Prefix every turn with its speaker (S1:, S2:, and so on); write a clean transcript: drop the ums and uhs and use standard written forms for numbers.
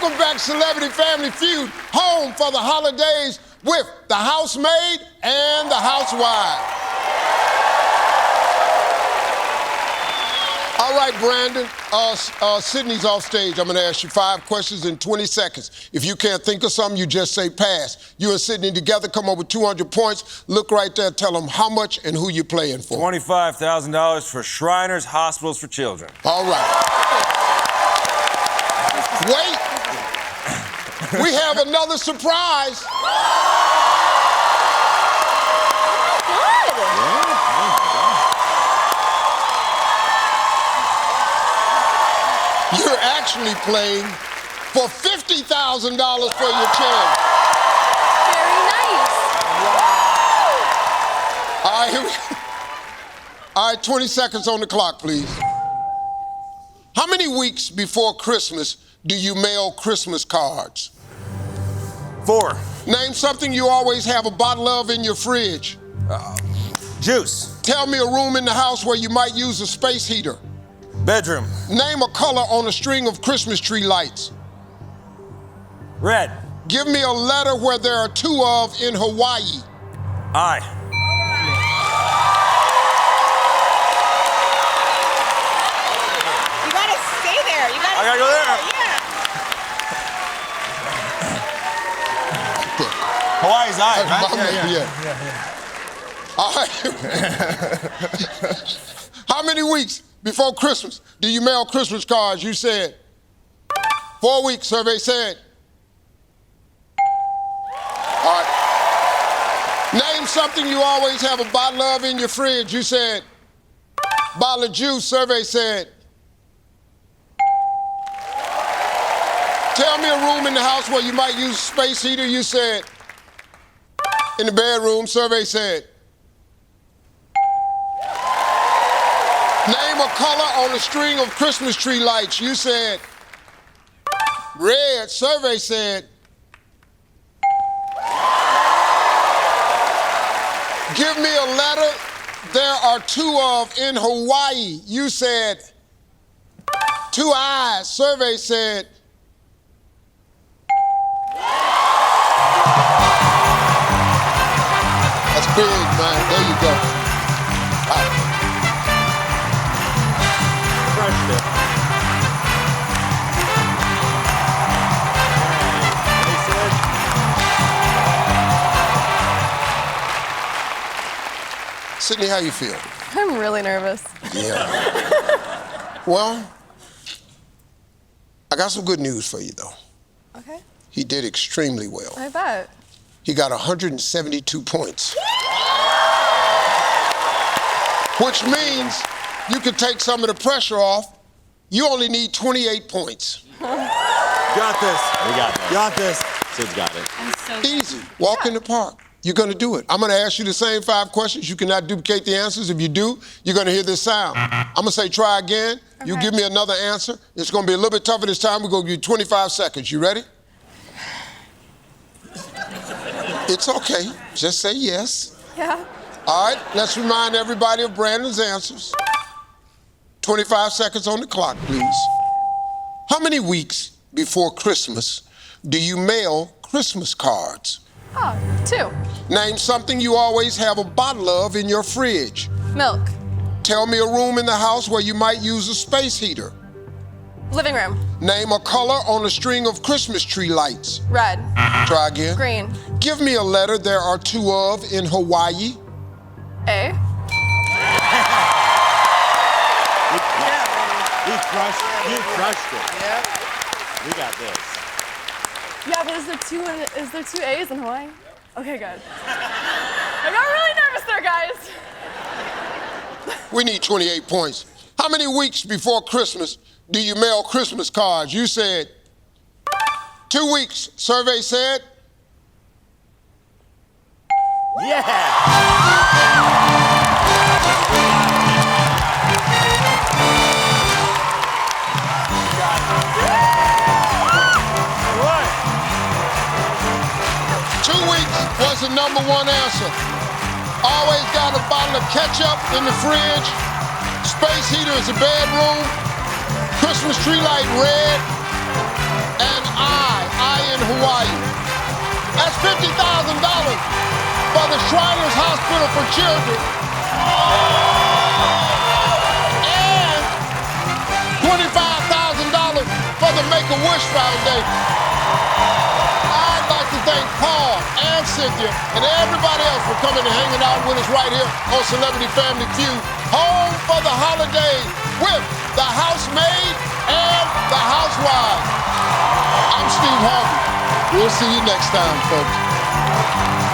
S1: Welcome back, Celebrity Family Feud, home for the holidays with the housemaid and the housewife. All right, Brandon, Sydney's off stage. I'm gonna ask you 5 questions in 20 seconds. If you can't think of something, you just say pass. You and Sydney together come up with 200 points. Look right there, tell them how much and who you're playing for.
S2: $25,000 for Shriners Hospitals for Children.
S1: All right. Wait, we have another surprise. You're actually playing for $50,000 for your charity.
S3: Very nice.
S1: Wow. All right, here we go. All right, 20 seconds on the clock, please. How many weeks before Christmas do you mail Christmas cards?
S2: 4.
S1: Name something you always have a bottle of in your fridge.
S2: Juice.
S1: Tell me a room in the house where you might use a space heater.
S2: Bedroom.
S1: Name a color on a string of Christmas tree lights.
S2: Red.
S1: Give me a letter where there are 2 of in Hawaii.
S2: I.
S3: You gotta stay there. You gotta.
S2: I gotta go there.
S3: Yeah.
S2: Hawaii's I, right?
S1: Yeah. All right. How many weeks before Christmas do you mail Christmas cards? You said 4 weeks, survey said. All right. Name something you always have a bottle of in your fridge. You said bottle of juice, survey said. Tell me a room in the house where you might use a space heater. You said in the bedroom, survey said. Name a color on a string of Christmas tree lights. You said red, survey said. Give me a letter there are 2 of in Hawaii. You said 2 eyes, survey said. That's big, man. There you go. All right. Sydney, how you feel?
S3: I'm really nervous.
S1: Yeah. Well, I got some good news for you, though.
S3: Okay.
S1: He did extremely well.
S3: I bet.
S1: He got 172 points. Which means you can take some of the pressure off. You only need 28 points.
S2: Got this. We got this. Got this. Sid's got it.
S3: I'm so
S1: Easy. Walk in the park. You're going to do it. I'm going to ask you the same 5 questions. You cannot duplicate the answers. If you do, you're going to hear this sound. I'm going to say try again. Okay. You give me another answer. It's going to be a little bit tougher this time. We're going to give you 25 seconds. You ready? It's okay. Just say yes.
S3: Yeah.
S1: All right. Let's remind everybody of Brandon's answers. 25 seconds on the clock, please. How many weeks before Christmas do you mail Christmas cards?
S3: Oh, 2.
S1: Name something you always have a bottle of in your fridge.
S3: Milk.
S1: Tell me a room in the house where you might use a space heater.
S3: Living room.
S1: Name a color on a string of Christmas tree lights.
S3: Red.
S1: Try again.
S3: Green.
S1: Give me a letter there are 2 of in Hawaii.
S3: A.
S2: You crushed it. Yeah. We got this.
S3: Yeah, but is there 2 A's in Hawaii? Okay, good. I got really nervous there, guys.
S1: We need 28 points. How many weeks before Christmas do you mail Christmas cards? You said 2 weeks. Survey said.
S2: Yeah.
S1: Was the number 1 answer. Always got a bottle of ketchup in the fridge. Space heater is a bedroom. Christmas tree light red. And That's $50,000 for the Shriners Hospital for Children. And $25,000 for the Make-A-Wish Foundation. I'd like to thank Paul and Cynthia and everybody else for coming and hanging out with us right here on Celebrity Family Feud. Home for the holidays with the housemaid and the housewives. I'm Steve Harvey. We'll see you next time, folks.